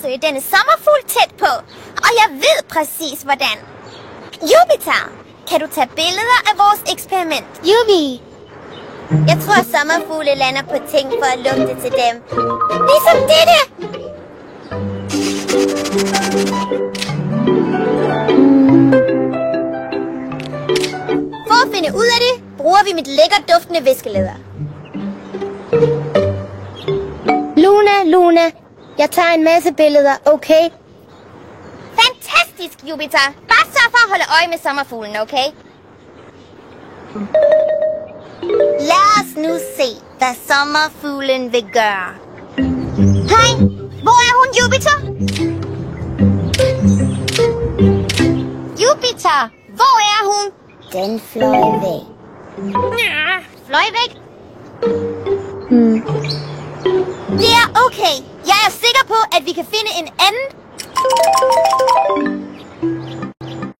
undersøge denne sommerfugl tæt på, og jeg ved præcis hvordan. Jupiter, kan du tage billeder af vores eksperiment? Jubi! Jeg tror, sommerfugle lander på ting for at lugte til dem. Ligesom dette! For at finde ud af det, bruger vi mit lækkert duftende viskelæder. Luna, jeg tager en masse billeder, okay? Fantastisk, Jupiter. Bare sørg for at holde øje med sommerfuglen, okay? Lad os nu se, hvad sommerfuglen vil gøre. Hej, hvor er hun, Jupiter? Jupiter, hvor er hun? Den fløj væk. Ja, fløj væk. Det er okay. Jeg er sikker på, at vi kan finde en anden